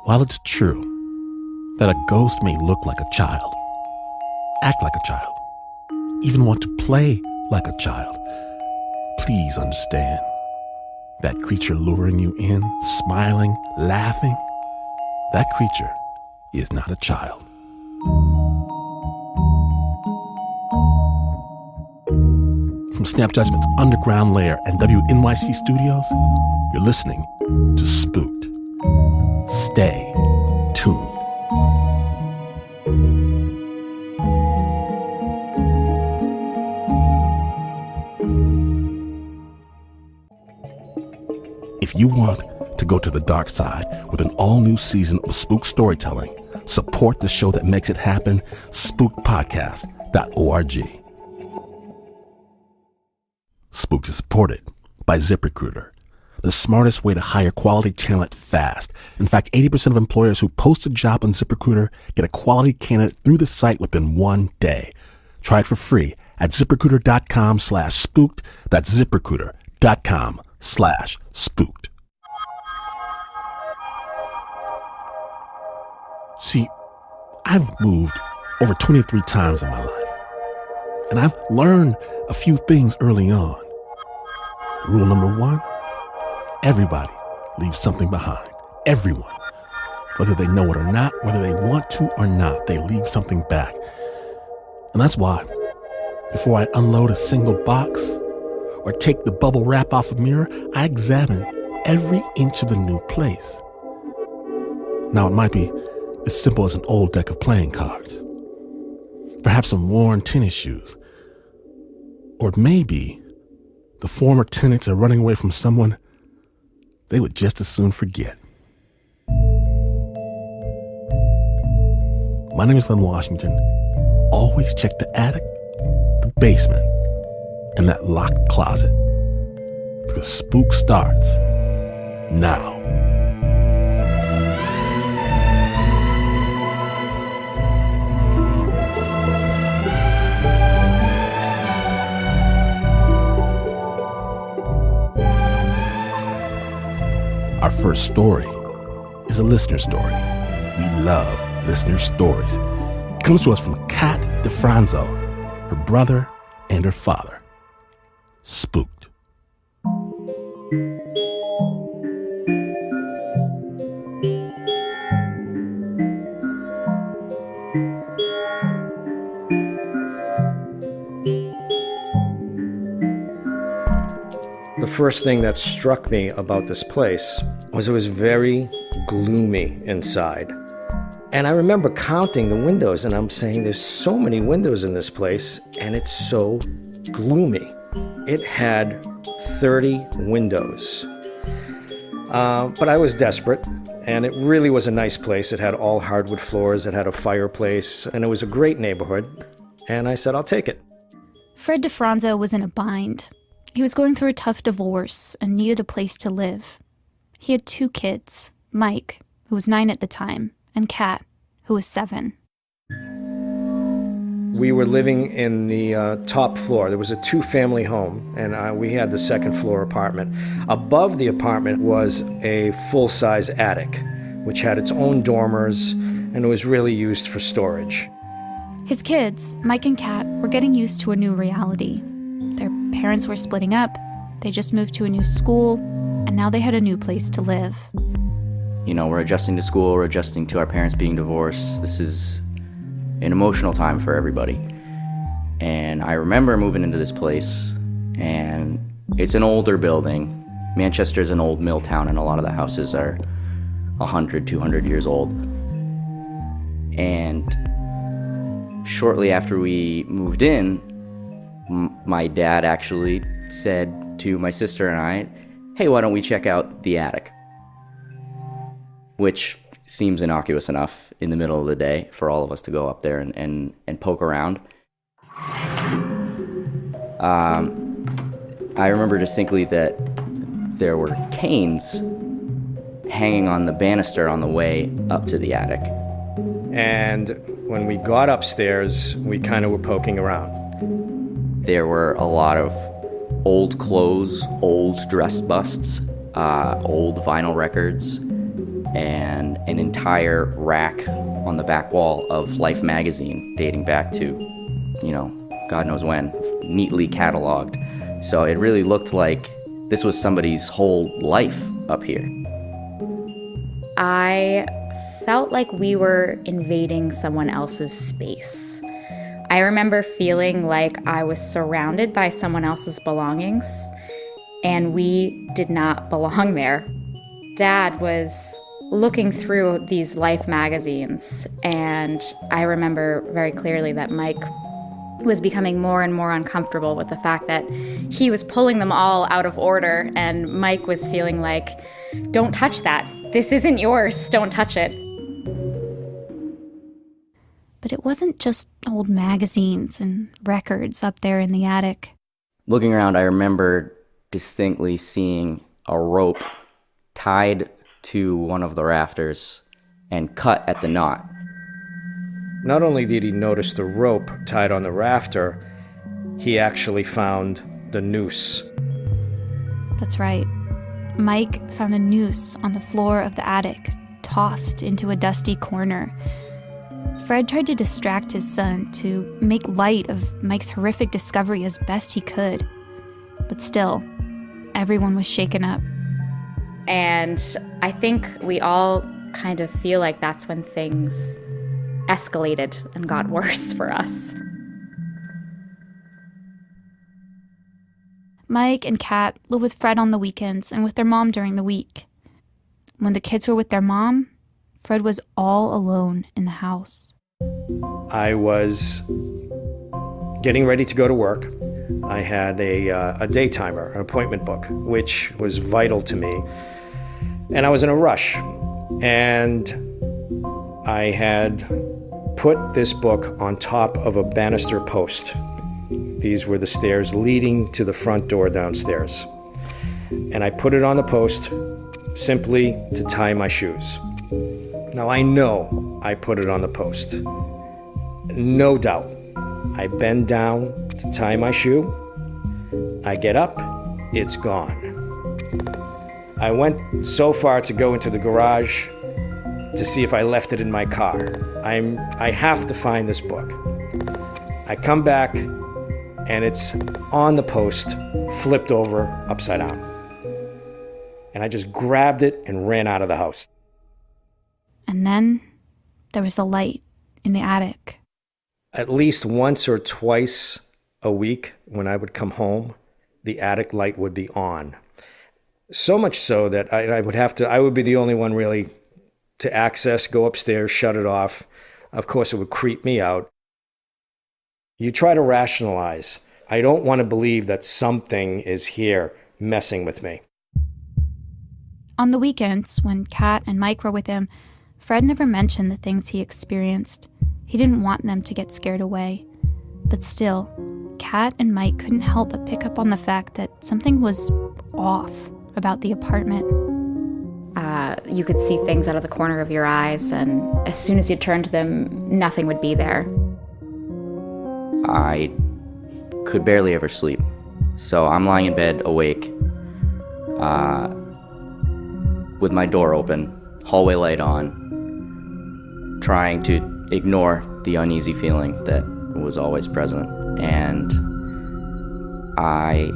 While it's true that a ghost may look like a child, act like a child, even want to play like a child, please understand that creature luring you in, smiling, laughing, that creature is not a child. From Snap Judgment's Underground Lair and WNYC Studios, you're listening to Spooked. Stay tuned. If you want to go to the dark side with an all-new season of Spook storytelling, support the show that makes it happen, spookedpodcast.org. Spooked is supported by ZipRecruiter, the smartest way to hire quality talent fast. In fact, 80% of employers who post a job on ZipRecruiter get a quality candidate through the site within 1 day. Try it for free at ZipRecruiter.com/spooked. That's ZipRecruiter.com/spooked. See, I've moved over 23 times in my life, and I've learned a few things early on. Rule number 1, everybody leaves something behind. Everyone. Whether they know it or not, whether they want to or not, they leave something back. And that's why, before I unload a single box or take the bubble wrap off a mirror, I examine every inch of the new place. Now, it might be as simple as an old deck of playing cards, perhaps some worn tennis shoes, or maybe the former tenants are running away from someone they would just as soon forget. My name is Len Washington. Always check the attic, the basement, and that locked closet, because Spook starts now. Our first story is a listener story. We love listener stories. It comes to us from Kat DeFranzo, her brother, and her father. Spooked. The first thing that struck me about this place was it was very gloomy inside. And I remember counting the windows, and I'm saying there's so many windows in this place, and it's so gloomy. It had 30 windows. But I was desperate, and it really was a nice place. It had all hardwood floors, it had a fireplace, and it was a great neighborhood. And I said, I'll take it. Fred DeFranzo was in a bind. He was going through a tough divorce and needed a place to live. He had 2 kids, Mike, who was 9 at the time, and Kat, who was 7. We were living in the top floor. There was a 2-family home, and we had the second floor apartment. Above the apartment was a full-size attic, which had its own dormers, and it was really used for storage. His kids, Mike and Kat, were getting used to a new reality. Their parents were splitting up, they just moved to a new school, and now they had a new place to live. You know, we're adjusting to school, we're adjusting to our parents being divorced. This is an emotional time for everybody. And I remember moving into this place, and it's an older building. Manchester's an old mill town, and a lot of the houses are 100, 200 years old. And shortly after we moved in, my dad actually said to my sister and I, hey, why don't we check out the attic? Which seems innocuous enough in the middle of the day for all of us to go up there and poke around. I remember distinctly that there were canes hanging on the banister on the way up to the attic. And when we got upstairs, we kind of were poking around. There were a lot of old clothes, old dress busts, old vinyl records, and an entire rack on the back wall of Life magazine dating back to, God knows when, neatly cataloged. So it really looked like this was somebody's whole life up here. I felt like we were invading someone else's space. I remember feeling like I was surrounded by someone else's belongings, and we did not belong there. Dad was looking through these Life magazines, and I remember very clearly that Mike was becoming more and more uncomfortable with the fact that he was pulling them all out of order, and Mike was feeling like, don't touch that. This isn't yours. Don't touch it. But it wasn't just old magazines and records up there in the attic. Looking around, I remember distinctly seeing a rope tied to one of the rafters and cut at the knot. Not only did he notice the rope tied on the rafter, he actually found the noose. That's right. Mike found a noose on the floor of the attic, tossed into a dusty corner. Fred tried to distract his son, to make light of Mike's horrific discovery as best he could. But still, everyone was shaken up. And I think we all kind of feel like that's when things escalated and got worse for us. Mike and Kat lived with Fred on the weekends and with their mom during the week. When the kids were with their mom, Fred was all alone in the house. I was getting ready to go to work. I had a day timer, an appointment book, which was vital to me. And I was in a rush. And I had put this book on top of a banister post. These were the stairs leading to the front door downstairs. And I put it on the post simply to tie my shoes. Now I know I put it on the post. No doubt. I bend down to tie my shoe. I get up, it's gone. I went so far to go into the garage to see if I left it in my car. I have to find this book. I come back, and it's on the post, flipped over, upside down. And I just grabbed it and ran out of the house. And then there was a light in the attic. At least once or twice a week when I would come home, the attic light would be on. So much so that I would be the only one really to access, go upstairs, shut it off. Of course, it would creep me out. You try to rationalize. I don't want to believe that something is here messing with me. On the weekends, when Kat and Mike were with him, Fred never mentioned the things he experienced. He didn't want them to get scared away. But still, Kat and Mike couldn't help but pick up on the fact that something was off about the apartment. You could see things out of the corner of your eyes, and as soon as you turned to them, nothing would be there. I could barely ever sleep. So I'm lying in bed, awake, with my door open, hallway light on, trying to ignore the uneasy feeling that was always present. And I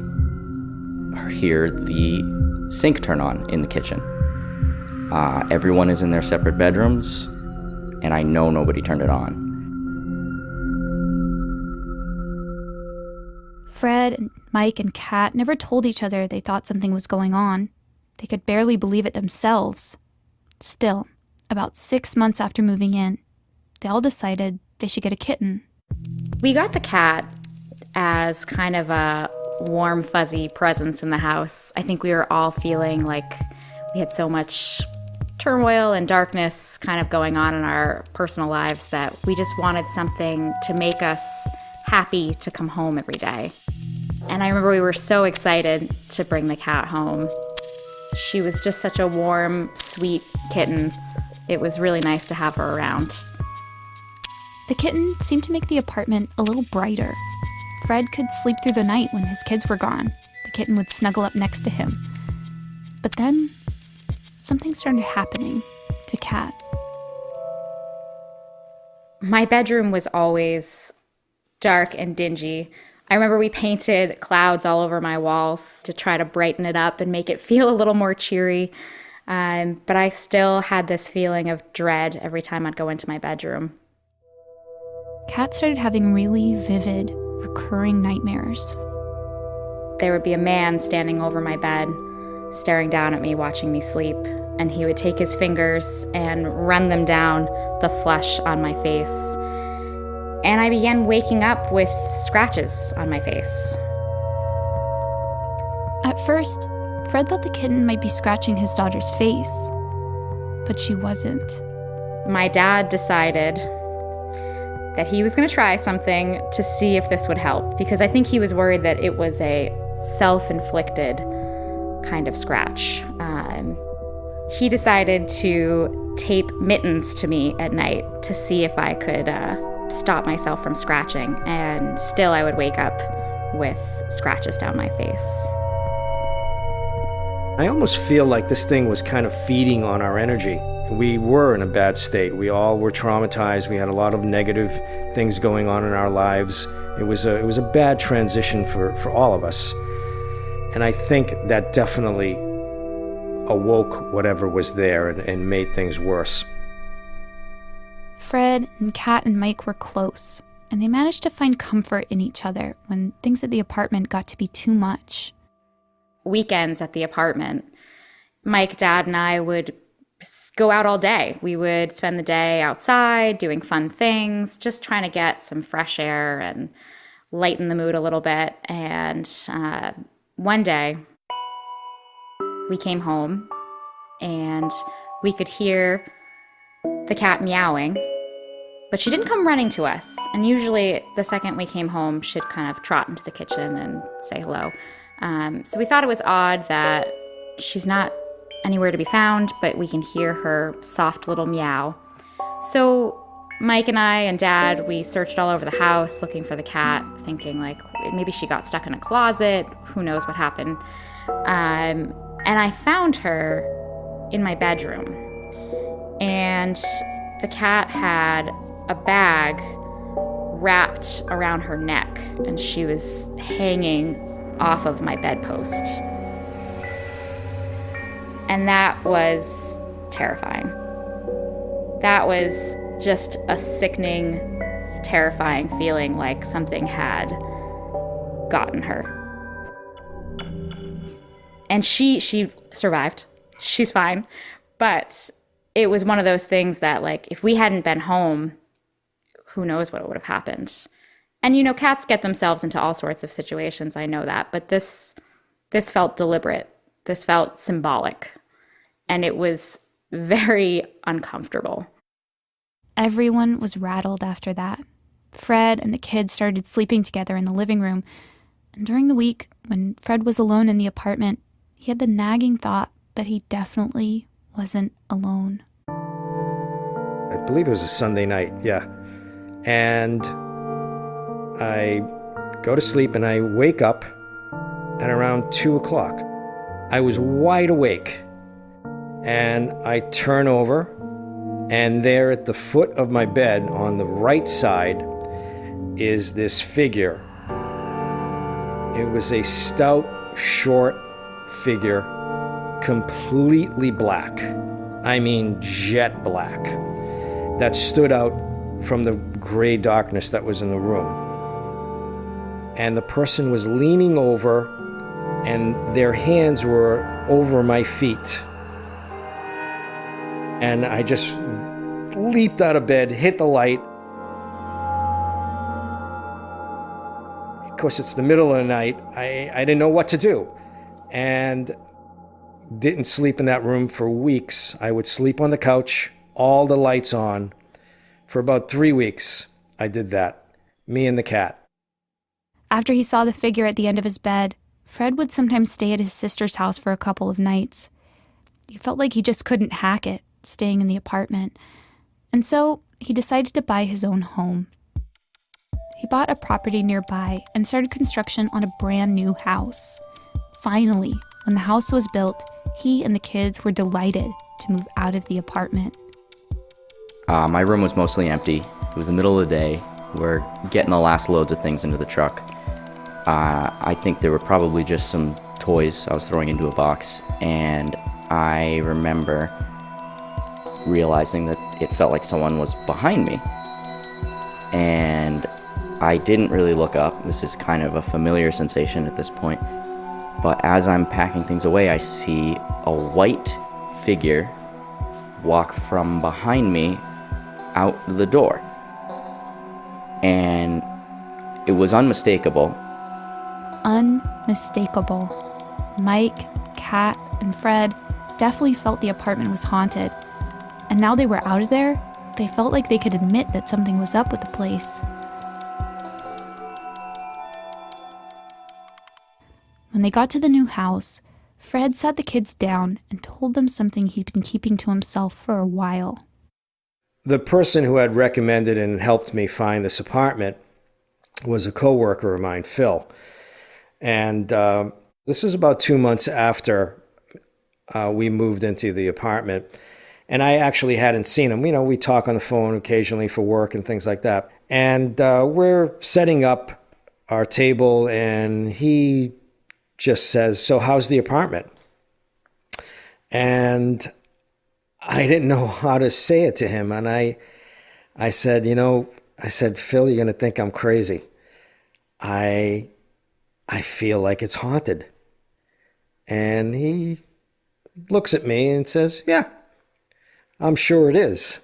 hear the sink turn on in the kitchen. Everyone is in their separate bedrooms, and I know nobody turned it on. Fred and Mike and Kat never told each other they thought something was going on. They could barely believe it themselves. Still, about 6 months after moving in, they all decided they should get a kitten. We got the cat as kind of a warm, fuzzy presence in the house. I think we were all feeling like we had so much turmoil and darkness kind of going on in our personal lives that we just wanted something to make us happy to come home every day. And I remember we were so excited to bring the cat home. She was just such a warm, sweet kitten. It was really nice to have her around. The kitten seemed to make the apartment a little brighter. Fred could sleep through the night when his kids were gone. The kitten would snuggle up next to him. But then, something started happening. the cat. My bedroom was always dark and dingy. I remember we painted clouds all over my walls to try to brighten it up and make it feel a little more cheery. But I still had this feeling of dread every time I'd go into my bedroom. Kat started having really vivid, recurring nightmares. There would be a man standing over my bed, staring down at me, watching me sleep, and he would take his fingers and run them down the flesh on my face. And I began waking up with scratches on my face. At first, Fred thought the kitten might be scratching his daughter's face, but she wasn't. My dad decided that he was going to try something to see if this would help, because I think he was worried that it was a self-inflicted kind of scratch. He decided to tape mittens to me at night to see if I could stop myself from scratching, and still I would wake up with scratches down my face. I almost feel like this thing was kind of feeding on our energy. We were in a bad state. We all were traumatized. We had a lot of negative things going on in our lives. It was a bad transition for all of us. And I think that definitely awoke whatever was there and made things worse. Fred and Kat and Mike were close, and they managed to find comfort in each other when things at the apartment got to be too much. Weekends at the apartment, Mike, Dad, and I would go out all day. We would spend the day outside doing fun things, just trying to get some fresh air and lighten the mood a little bit. And one day, we came home and we could hear the cat meowing, but she didn't come running to us. And usually the second we came home, she'd kind of trot into the kitchen and say hello. So we thought it was odd that she's not anywhere to be found, but we can hear her soft little meow. So Mike and I and Dad, we searched all over the house looking for the cat, thinking like maybe she got stuck in a closet, who knows what happened. And I found her in my bedroom. And the cat had a bag wrapped around her neck, and she was hanging off of my bedpost. And that was terrifying. That was just a sickening, terrifying feeling like something had gotten her. And she survived. She's fine. But it was one of those things that, like, if we hadn't been home, who knows what would have happened. And, you know, cats get themselves into all sorts of situations, I know that. But this felt deliberate. This felt symbolic. And it was very uncomfortable. Everyone was rattled after that. Fred and the kids started sleeping together in the living room. And during the week, when Fred was alone in the apartment, he had the nagging thought that he definitely wasn't alone. I believe it was a Sunday night, yeah. And I go to sleep and I wake up at around 2 o'clock. I was wide awake. And I turn over, and there at the foot of my bed on the right side is this figure. It was a stout, short figure, completely black. I mean jet black. That stood out from the gray darkness that was in the room. And the person was leaning over, and their hands were over my feet. And I just leaped out of bed, hit the light. Of course, it's the middle of the night. I didn't know what to do. And didn't sleep in that room for weeks. I would sleep on the couch, all the lights on. For about 3 weeks, I did that. Me and the cat. After he saw the figure at the end of his bed, Fred would sometimes stay at his sister's house for a couple of nights. He felt like he just couldn't hack it, staying in the apartment. And so he decided to buy his own home. He bought a property nearby and started construction on a brand new house. Finally, when the house was built, he and the kids were delighted to move out of the apartment. My room was mostly empty. It was the middle of the day. We're getting the last loads of things into the truck. I think there were probably just some toys I was throwing into a box, and I remember realizing that it felt like someone was behind me. And I didn't really look up. This is kind of a familiar sensation at this point. But as I'm packing things away, I see a white figure walk from behind me out the door. And it was unmistakable. Unmistakable. Mike, Kat, and Fred definitely felt the apartment was haunted. And now they were out of there, they felt like they could admit that something was up with the place. When they got to the new house, Fred sat the kids down and told them something he'd been keeping to himself for a while. The person who had recommended and helped me find this apartment was a coworker of mine, Phil. And this is about 2 months after we moved into the apartment. And I actually hadn't seen him. You know, we talk on the phone occasionally for work and things like that. And we're setting up our table, and he just says, "So how's the apartment?" And I didn't know how to say it to him. And I said, "Phil, you're going to think I'm crazy. I feel like it's haunted." And he looks at me and says, "Yeah, I'm sure it is.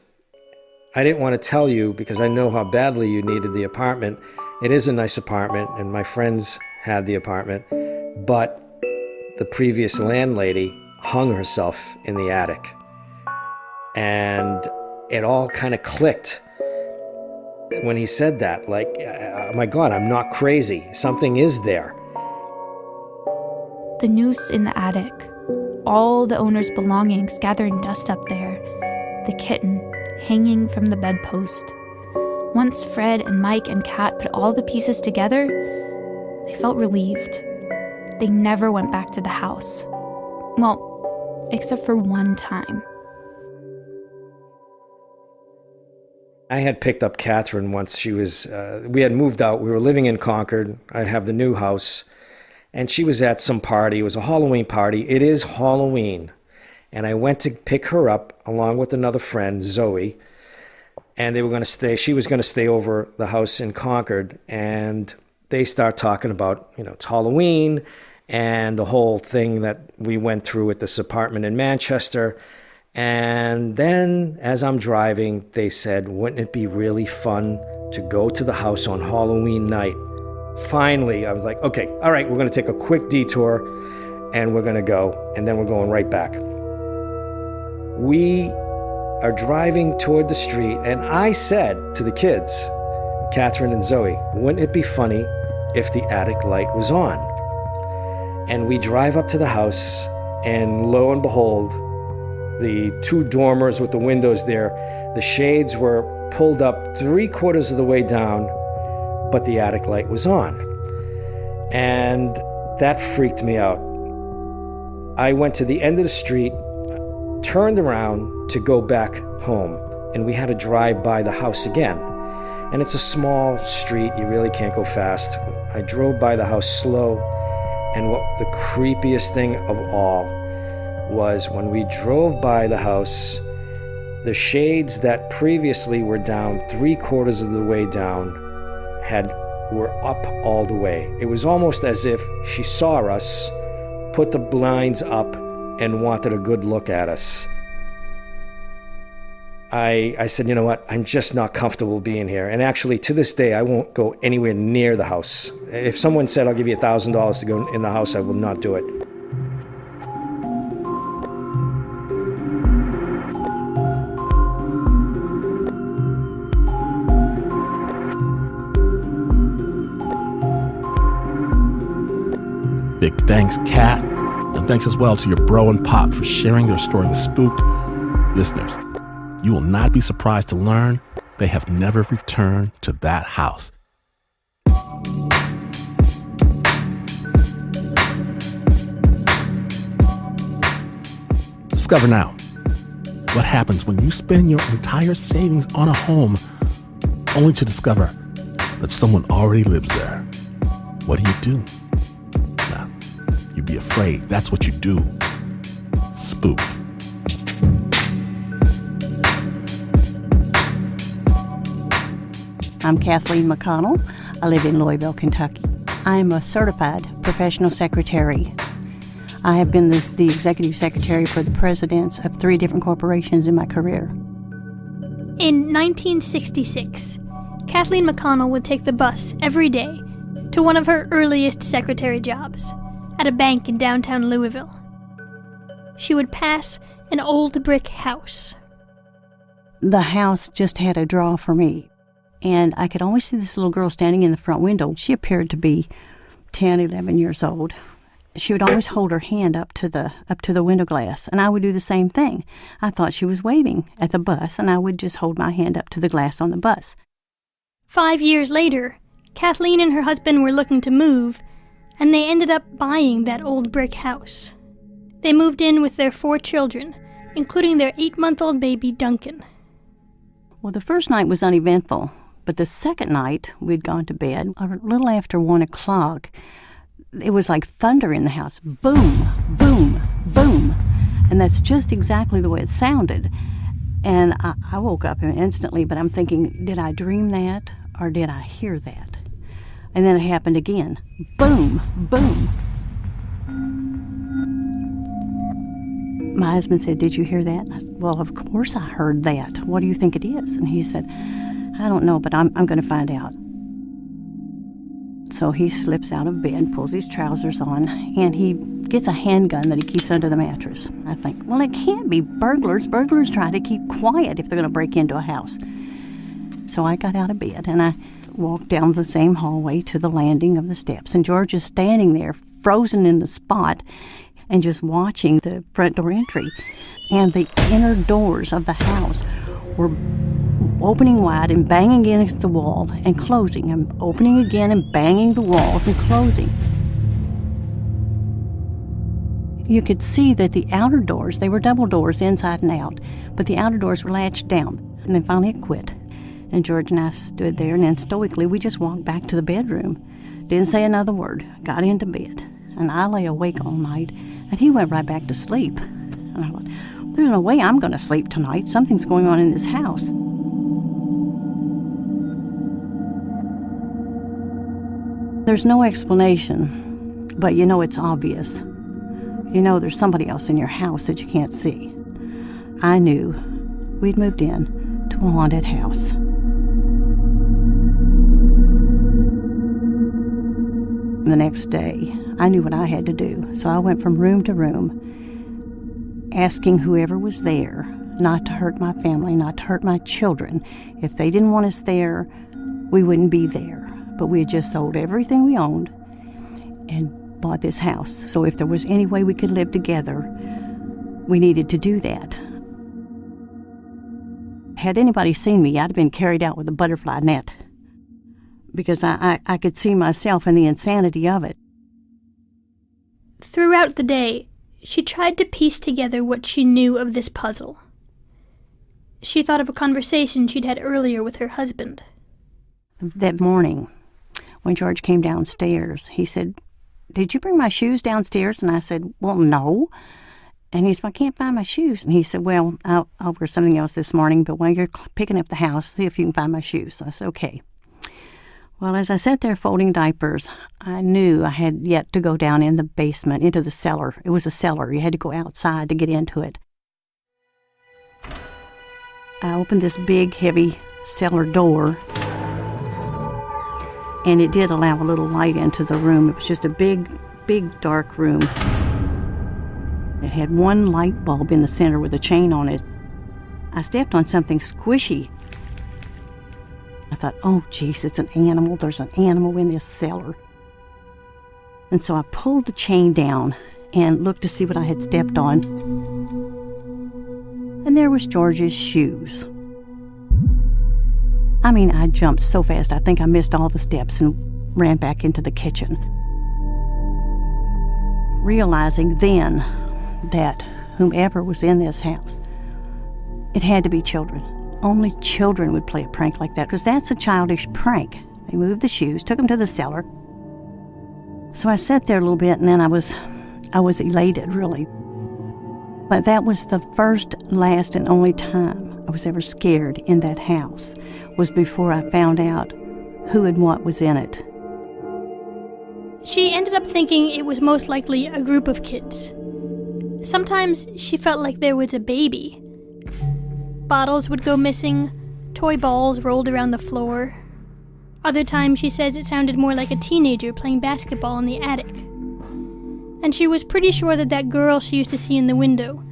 I didn't want to tell you because I know how badly you needed the apartment. It is a nice apartment, and my friends had the apartment. But the previous landlady hung herself in the attic." And it all kind of clicked when he said that. Like, oh my God, I'm not crazy. Something is there. The noose in the attic. All the owner's belongings gathering dust up there. The kitten hanging from the bedpost. Once Fred and Mike and Kat put all the pieces together, they felt relieved. They never went back to the house. Well, except for one time. I had picked up Catherine once. She was, we had moved out. We were living in Concord. I have the new house. And she was at some party. It was a Halloween party. It is Halloween. And I went to pick her up along with another friend, Zoe. And they were going to stay, she was going to stay over the house in Concord. And they start talking about, it's Halloween and the whole thing that we went through at this apartment in Manchester. And then as I'm driving, they said, wouldn't it be really fun to go to the house on Halloween night? Finally, I was like, okay, all right, we're going to take a quick detour and we're going to go. And then we're going right back. We are driving toward the street, and I said to the kids, Catherine and Zoe, wouldn't it be funny if the attic light was on? And we drive up to the house, and lo and behold, the two dormers with the windows there, the shades were pulled up 3/4 of the way down, but the attic light was on. And that freaked me out. I went to the end of the street, turned around to go back home, and we had to drive by the house again. And it's a small street, you really can't go fast. I drove by the house slow, and what the creepiest thing of all was when we drove by the house, the shades that previously were down 3/4 of the way down were up all the way. It was almost as if she saw us, put the blinds up, and wanted a good look at us. I said, you know what, I'm just not comfortable being here. And actually, to this day, I won't go anywhere near the house. If someone said, I'll give you $1,000 to go in the house, I will not do it. Big thanks, Kat, and thanks as well to your bro and pop for sharing their story with Spooked. Listeners, you will not be surprised to learn they have never returned to that house. Discover now. what happens when you spend your entire savings on a home only to discover that someone already lives there. What do? Well, you'd be afraid. That's what you do. Spooked. I'm Kathleen McConnell. I live in Louisville, Kentucky. I'm a certified professional secretary. I have been the executive secretary for the presidents of 3 different corporations in my career. In 1966, Kathleen McConnell would take the bus every day to one of her earliest secretary jobs at a bank in downtown Louisville. She would pass an old brick house. The house just had a draw for me, and I could always see this little girl standing in the front window. She appeared to be 10, 11 years old. She would always hold her hand up to the window glass, and I would do the same thing. I thought she was waving at the bus, and I would just hold my hand up to the glass on the bus. 5 years later, Kathleen and her husband were looking to move, and they ended up buying that old brick house. They moved in with their 4 children, including their 8-month-old baby, Duncan. Well, the first night was uneventful, but the second night we'd gone to bed a little after 1 o'clock. It was like thunder in the house. Boom, boom, boom. And that's just exactly the way it sounded. And I woke up instantly, but I'm thinking, did I dream that or did I hear that? And then it happened again. Boom, boom. My husband said, "Did you hear that?" I said, "Well, of course I heard that. What do you think it is?" And he said, "I don't know, but I'm going to find out." So he slips out of bed, pulls his trousers on, and he gets a handgun that he keeps under the mattress. I think, well, it can't be burglars. Burglars try to keep quiet if they're going to break into a house. So I got out of bed, and I walked down the same hallway to the landing of the steps, and George is standing there, frozen in the spot, and just watching the front door entry. And the inner doors of the house were opening wide and banging against the wall and closing, and opening again and banging the walls and closing. You could see that the outer doors, they were double doors inside and out, but the outer doors were latched down. And then finally it quit. And George and I stood there, and then stoically we just walked back to the bedroom. Didn't say another word. Got into bed. And I lay awake all night, and he went right back to sleep. And I thought, there's no way I'm going to sleep tonight. Something's going on in this house. There's no explanation, but you know it's obvious. You know there's somebody else in your house that you can't see. I knew we'd moved in to a haunted house. The next day, I knew what I had to do, so I went from room to room, asking whoever was there not to hurt my family, not to hurt my children. If they didn't want us there, we wouldn't be there. But we had just sold everything we owned and bought this house. So if there was any way we could live together, we needed to do that. Had anybody seen me, I'd have been carried out with a butterfly net, because I could see myself in the insanity of it. Throughout the day, she tried to piece together what she knew of this puzzle. She thought of a conversation she'd had earlier with her husband. That morning, when George came downstairs, he said, "Did you bring my shoes downstairs?" And I said, "Well, no." And he said, "I can't find my shoes." And he said, "Well, I'll wear something else this morning, but while you're picking up the house, see if you can find my shoes." So I said, "Okay." Well, as I sat there folding diapers, I knew I had yet to go down in the basement, into the cellar. It was a cellar. You had to go outside to get into it. I opened this big, heavy cellar door, and it did allow a little light into the room. It was just a big, dark room. It had one light bulb in the center with a chain on it. I stepped on something squishy. I thought, oh, geez, it's an animal. There's an animal in this cellar. And so I pulled the chain down and looked to see what I had stepped on. And there was George's shoes. I mean, I jumped so fast, I think I missed all the steps and ran back into the kitchen. Realizing then that whomever was in this house It had to be children. Only children would play a prank like that, because that's a childish prank. They moved the shoes, took them to the cellar. So I sat there a little bit, and then I was elated, really. But that was the first, last, and only time I was ever scared in that house, was before I found out who and what was in it. She ended up thinking it was most likely a group of kids. Sometimes she felt like there was a baby. Bottles would go missing, toy balls rolled around the floor. Other times she says it sounded more like a teenager playing basketball in the attic. And she was pretty sure that that girl she used to see in the window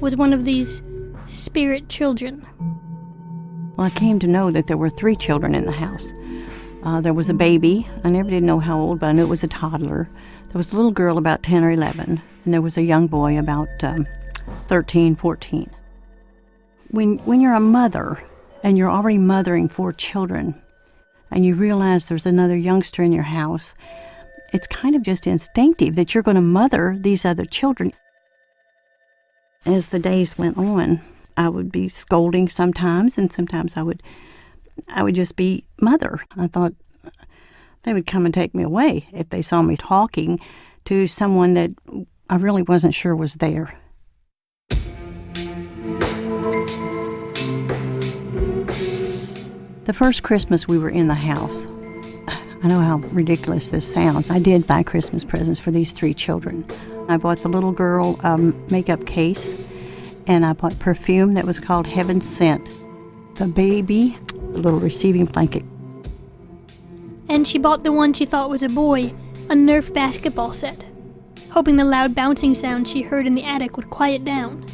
was one of these spirit children. Well, I came to know that there were 3 children in the house. There was a baby. I never did know how old, but I knew it was a toddler. There was a little girl about 10 or 11, and there was a young boy about 13, 14. When you're a mother, and you're already mothering 4 children, and you realize there's another youngster in your house, it's kind of just instinctive that you're going to mother these other children. As the days went on, I would be scolding sometimes, and sometimes I would just be mother. I thought they would come and take me away if they saw me talking to someone that I really wasn't sure was there. The first Christmas we were in the house, I know how ridiculous this sounds. I did buy Christmas presents for these 3 children. I bought the little girl a makeup case, and I bought perfume that was called Heaven Sent. The baby, the little receiving blanket. And she bought the one she thought was a boy, a Nerf basketball set, hoping the loud bouncing sound she heard in the attic would quiet down.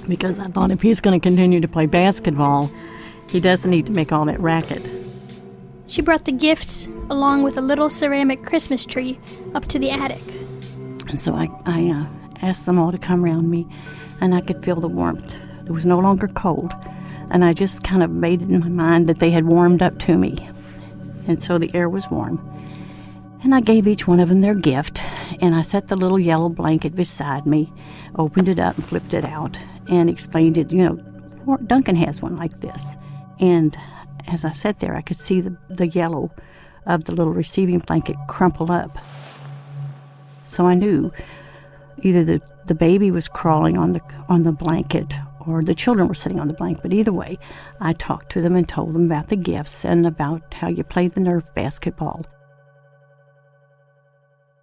Because I thought if he's going to continue to play basketball, he doesn't need to make all that racket. She brought the gifts, along with a little ceramic Christmas tree, up to the attic. And so I asked them all to come around me, and I could feel the warmth. It was no longer cold, and I just kind of made it in my mind that they had warmed up to me. And so the air was warm. And I gave each one of them their gift, and I set the little yellow blanket beside me, opened it up and flipped it out, and explained it, Duncan has one like this. And as I sat there, I could see the yellow of the little receiving blanket crumple up. So I knew either the baby was crawling on the blanket or the children were sitting on the blanket. But either way, I talked to them and told them about the gifts and about how you play the Nerf basketball.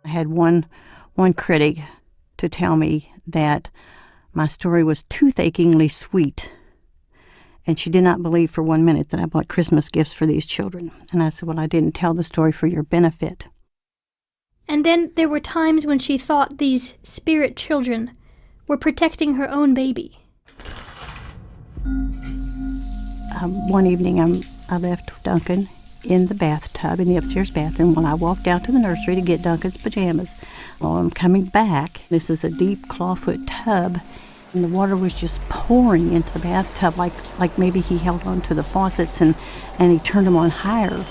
I had one critic to tell me that my story was toothacheingly sweet. And she did not believe for 1 minute that I bought Christmas gifts for these children. And I said, well, I didn't tell the story for your benefit. And then there were times when she thought these spirit children were protecting her own baby. One evening, I left Duncan in the bathtub, in the upstairs bathroom, while I walked out to the nursery to get Duncan's pajamas. Well, I'm coming back. This is a deep clawfoot tub, and the water was just pouring into the bathtub like maybe he held on to the faucets and he turned them on higher.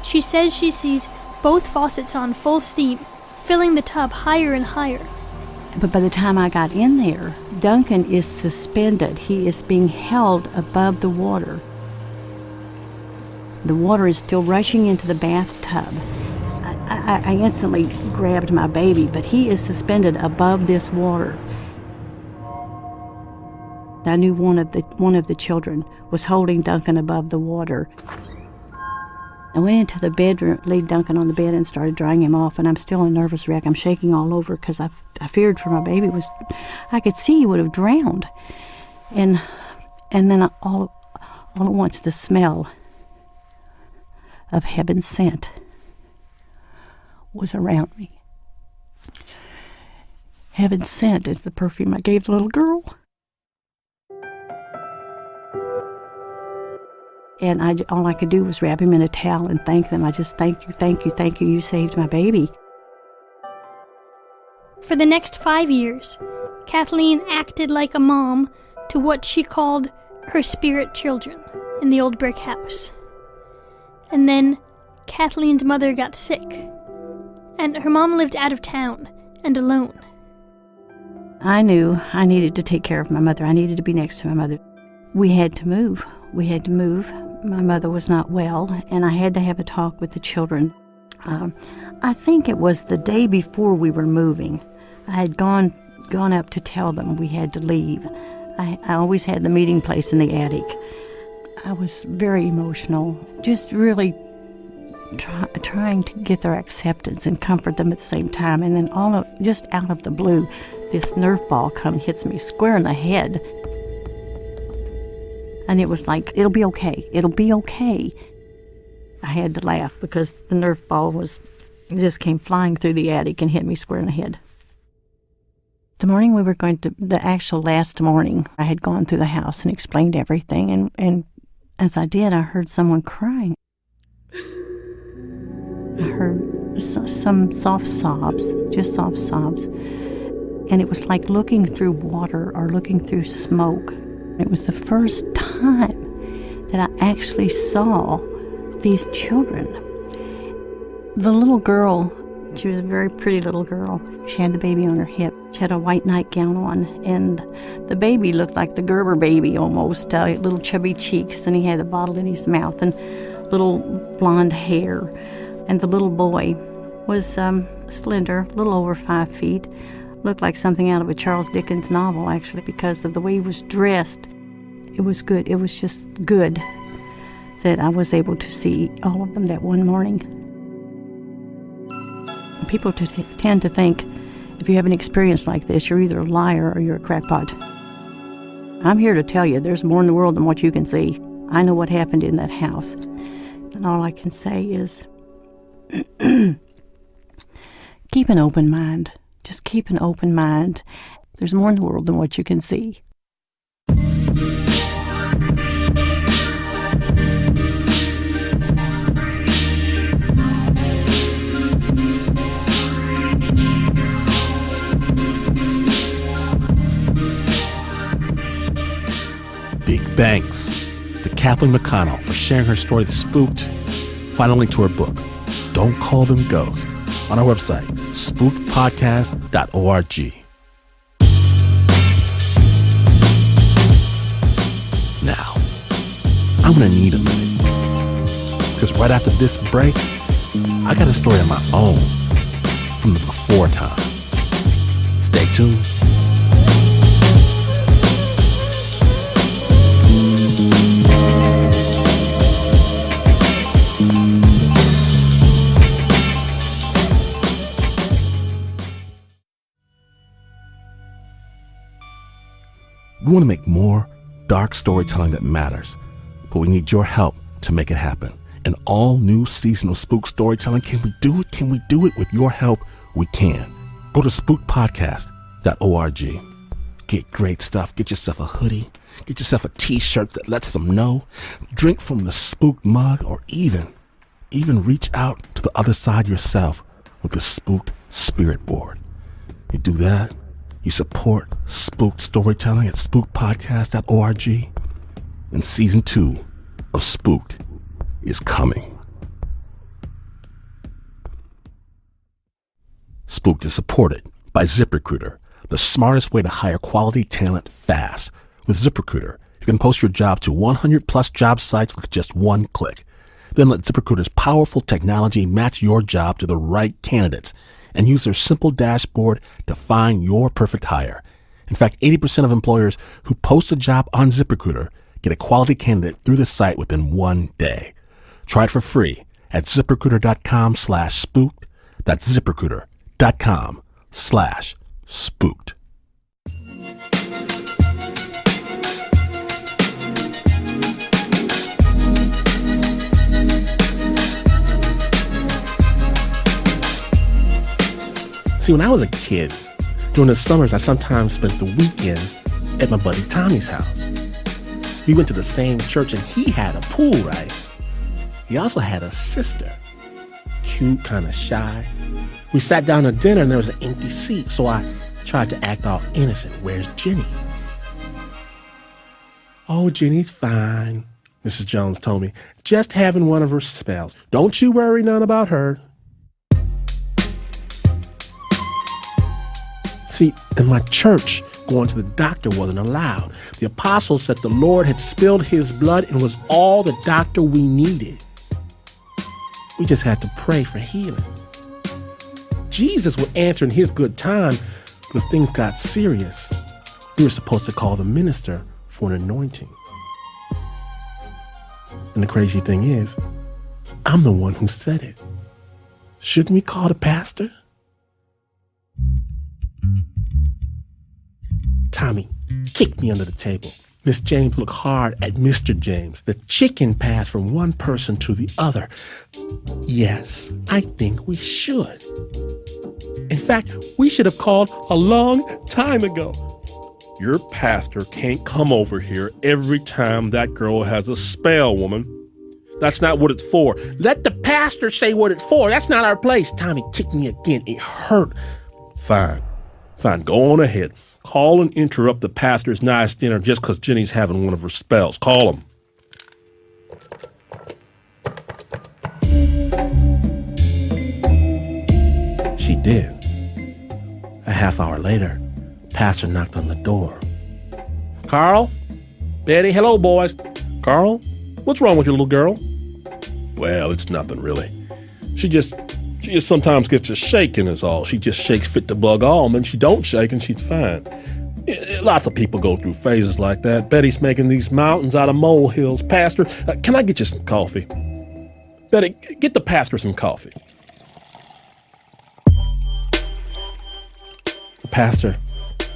She says she sees both faucets on full steam, filling the tub higher and higher. But by the time I got in there, Duncan is suspended. He is being held above the water. The water is still rushing into the bathtub. I instantly grabbed my baby, but he is suspended above this water. I knew one of the children was holding Duncan above the water. I went into the bedroom, laid Duncan on the bed, and started drying him off. And I'm still a nervous wreck. I'm shaking all over because I feared for my baby. I could see he would have drowned. And then all at once, the smell of Heaven Sent was around me. Heaven Sent is the perfume I gave the little girl. And all I could do was wrap him in a towel and thank them. I just, thank you, you saved my baby. For the next 5 years, Kathleen acted like a mom to what she called her spirit children in the old brick house. And then Kathleen's mother got sick, and her mom lived out of town and alone. I knew I needed to take care of my mother. I needed to be next to my mother. We had to move. My mother was not well, and I had to have a talk with the children. I think it was the day before we were moving. I had gone up to tell them we had to leave. I always had the meeting place in the attic. I was very emotional, just really trying to get their acceptance and comfort them at the same time. And then just out of the blue, this Nerf ball hits me square in the head. And it was like, it'll be okay. It'll be okay. I had to laugh because the Nerf ball just came flying through the attic and hit me square in the head. The morning the actual last morning, I had gone through the house and explained everything. And as I did, I heard someone crying. I heard some soft sobs, just soft sobs. And it was like looking through water or looking through smoke. It was the first time that I actually saw these children. The little girl, she was a very pretty little girl. She had the baby on her hip. She had a white nightgown on, and the baby looked like the Gerber baby almost, little chubby cheeks, and he had a bottle in his mouth and little blonde hair. And the little boy was slender, a little over 5 feet. Looked like something out of a Charles Dickens novel, actually, because of the way he was dressed. It was good. It was just good that I was able to see all of them that one morning. People tend to think if you have an experience like this, you're either a liar or you're a crackpot. I'm here to tell you there's more in the world than what you can see. I know what happened in that house. And all I can say is keep an open mind. Just keep an open mind. There's more in the world than what you can see. Big thanks to Kathleen McConnell for sharing her story, Spooked. Find a link to her book, Don't Call Them Ghosts, on our website, spookedpodcast.org. Now, I'm going to need a minute, because right after this break, I got a story of my own from the before time. Stay tuned. We want to make more dark storytelling that matters, but we need your help to make it happen. An all-new season of Spook Storytelling. Can we do it? Can we do it? With your help, we can. Go to spookedpodcast.org. Get great stuff. Get yourself a hoodie. Get yourself a t-shirt that lets them know. Drink from the Spooked mug, or even reach out to the other side yourself with the Spooked Spirit Board. You do that, you support Spooked Storytelling at spookedpodcast.org, and Season 2 of Spooked is coming. Spooked is supported by ZipRecruiter, the smartest way to hire quality talent fast. With ZipRecruiter, you can post your job to 100-plus job sites with just one click. Then let ZipRecruiter's powerful technology match your job to the right candidates, and use their simple dashboard to find your perfect hire. In fact, 80% of employers who post a job on ZipRecruiter get a quality candidate through the site within 1 day. Try it for free at ZipRecruiter.com/spooked. That's ZipRecruiter.com/spooked. See, when I was a kid, during the summers, I sometimes spent the weekend at my buddy Tommy's house. We went to the same church, and he had a pool, right? He also had a sister. Cute, kind of shy. We sat down to dinner, and there was an empty seat, so I tried to act all innocent. Where's Jenny? Oh, Jenny's fine, Mrs. Jones told me. Just having one of her spells. Don't you worry none about her. See, in my church, going to the doctor wasn't allowed. The apostles said the Lord had spilled his blood and was all the doctor we needed. We just had to pray for healing. Jesus would answer in his good time, but if things got serious, we were supposed to call the minister for an anointing. And the crazy thing is, I'm the one who said it. Shouldn't we call the pastor? Tommy kicked me under the table. Miss James looked hard at Mr. James. The chicken passed from one person to the other. Yes, I think we should. In fact, we should have called a long time ago. Your pastor can't come over here every time that girl has a spell, woman. That's not what it's for. Let the pastor say what it's for. That's not our place. Tommy kicked me again. It hurt. Fine. Go on ahead. Call and interrupt the pastor's nice dinner just because Jenny's having one of her spells. Call him. She did. A half hour later, pastor knocked on the door. Carl? Betty? Hello, boys. Carl? What's wrong with your little girl? Well, it's nothing really. She just sometimes gets a shaking is all. She just shakes fit to bug all, and then she don't shake and she's fine. Lots of people go through phases like that. Betty's making these mountains out of molehills. Pastor, can I get you some coffee? Betty, get the pastor some coffee. The pastor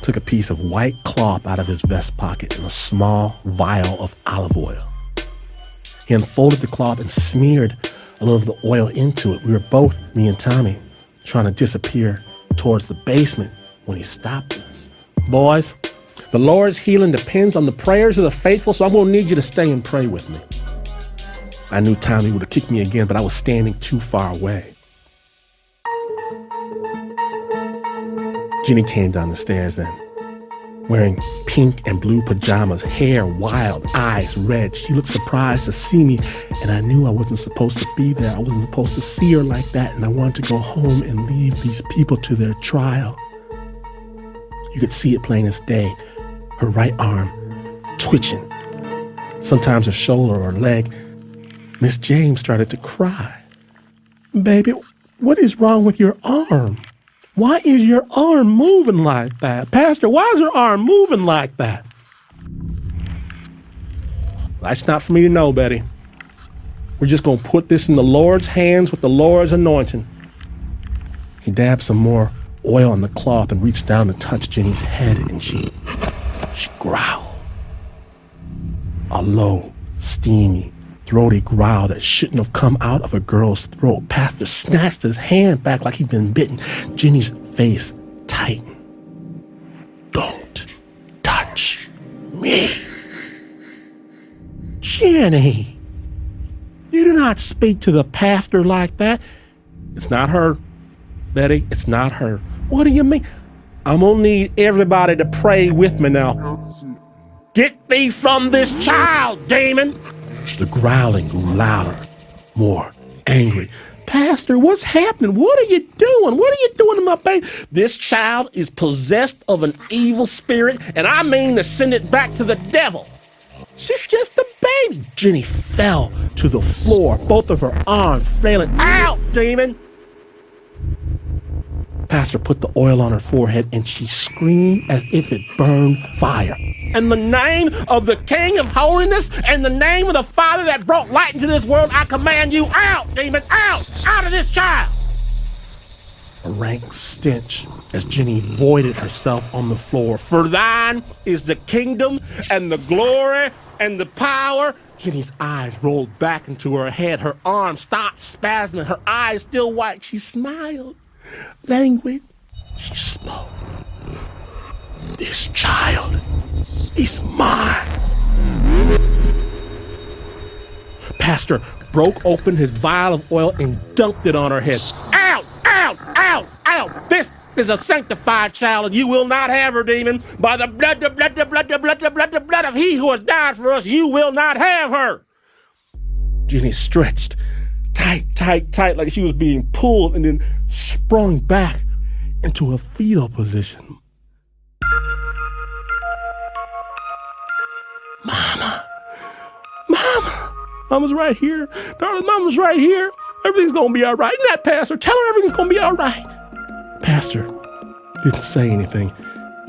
took a piece of white cloth out of his vest pocket and a small vial of olive oil. He unfolded the cloth and smeared a little of the oil into it. We were both, me and Tommy, trying to disappear towards the basement when he stopped us. Boys, the Lord's healing depends on the prayers of the faithful, so I'm going to need you to stay and pray with me. I knew Tommy would have kicked me again, but I was standing too far away. Jenny came down the stairs then, wearing pink and blue pajamas, hair wild, eyes red. She looked surprised to see me, and I knew I wasn't supposed to be there. I wasn't supposed to see her like that, and I wanted to go home and leave these people to their trial. You could see it plain as day, her right arm twitching, sometimes her shoulder or leg. Miss James started to cry. Baby, what is wrong with your arm? Why is your arm moving like that? Pastor, why is your arm moving like that? That's not for me to know, Betty. We're just going to put this in the Lord's hands with the Lord's anointing. He dabbed some more oil on the cloth and reached down to touch Jenny's head, and she growled. A low, steamy, throaty growl that shouldn't have come out of a girl's throat. Pastor snatched his hand back like he'd been bitten. Jenny's face tightened. Don't touch me. Jenny, you do not speak to the pastor like that. It's not her, Betty. It's not her. What do you mean? I'm gonna need everybody to pray with me now. Get thee from this child, demon! The growling grew louder, more angry. Pastor, what's happening? What are you doing? What are you doing to my baby? This child is possessed of an evil spirit, and I mean to send it back to the devil. She's just a baby. Jenny fell to the floor, both of her arms flailing. Out, demon! Pastor put the oil on her forehead, and she screamed as if it burned fire. In the name of the King of Holiness and the name of the Father that brought light into this world, I command you out, demon, out of this child. A rank stench as Jenny voided herself on the floor. For thine is the kingdom and the glory and the power. Jenny's eyes rolled back into her head. Her arms stopped spasming. Her eyes still white. She smiled. Languid, she spoke. This child is mine. Pastor broke open his vial of oil and dunked it on her head. Out! This is a sanctified child, and you will not have her, demon. By the blood of he who has died for us, you will not have her. Jenny stretched tight, like she was being pulled, and then sprung back into a fetal position. Mama's right here. Darling, Mama's right here. Everything's going to be all right. Isn't that, Pastor? Tell her everything's going to be all right. Pastor didn't say anything.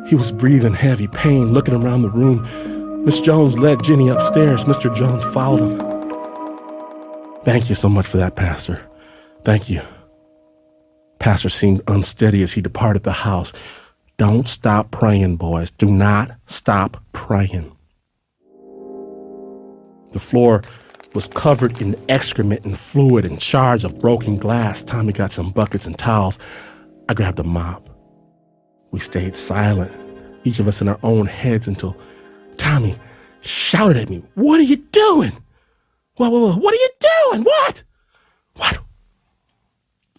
He was breathing heavy pain, looking around the room. Miss Jones led Jenny upstairs. Mr. Jones followed him. Thank you so much for that, Pastor. Thank you. Pastor seemed unsteady as he departed the house. Don't stop praying, boys. Do not stop praying. The floor was covered in excrement and fluid and shards of broken glass. Tommy got some buckets and towels. I grabbed a mop. We stayed silent, each of us in our own heads, until Tommy shouted at me, "What are you doing? What are you doing? What?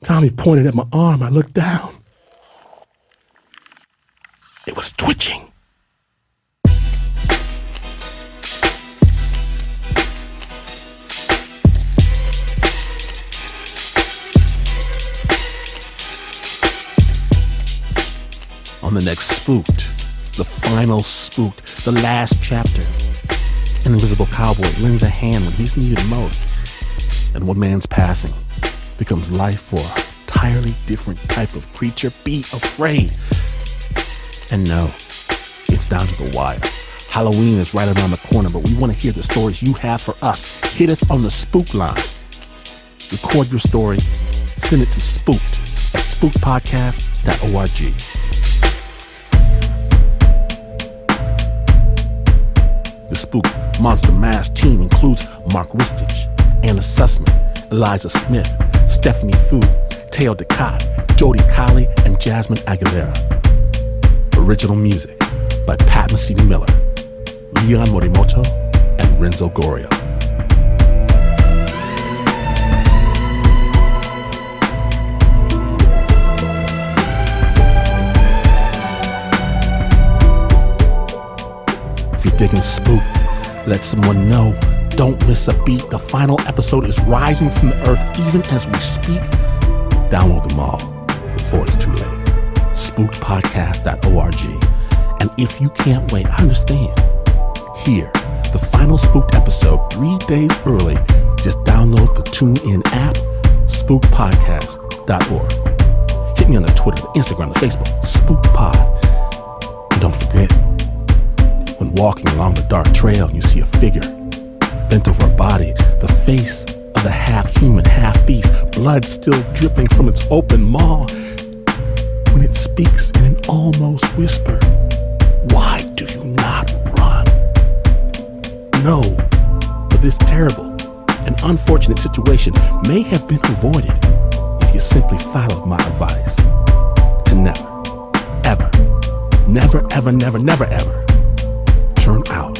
Tommy pointed at my arm. I looked down. It was twitching. On the next Spooked, the final Spooked, the last chapter, an invisible cowboy lends a hand when he's needed most, and one man's passing becomes life for an entirely different type of creature. Be afraid. And no, it's down to the wire. Halloween is right around the corner, but we want to hear the stories you have for us. Hit us on the Spook line. Record your story, send it to Spooked at spookedpodcast.org. The Spook Monster Mash team includes Mark Ristich, Anna Sussman, Eliza Smith, Stephanie Fu, Teo DeCott, Jody Colley, and Jasmine Aguilera. Original music by Pat Mesiti-Miller, Leon Morimoto, and Renzo Gorio. If you're digging Spook, let someone know. Don't miss a beat. The final episode is rising from the earth even as we speak. Download them all before it's too late. SpookedPodcast.org. And if you can't wait, I understand. Hear the final Spooked episode 3 days early. Just download the TuneIn app, SpookedPodcast.org. Hit me on the Twitter, the Instagram, the Facebook, SpookedPod. And don't forget, when walking along the dark trail and you see a figure bent over a body, the face of the half-human, half-beast, blood still dripping from its open maw, when it speaks in an almost whisper, why do you not run? No, but this terrible and unfortunate situation may have been avoided if you simply followed my advice to never, ever, never, ever, never, never, ever turn out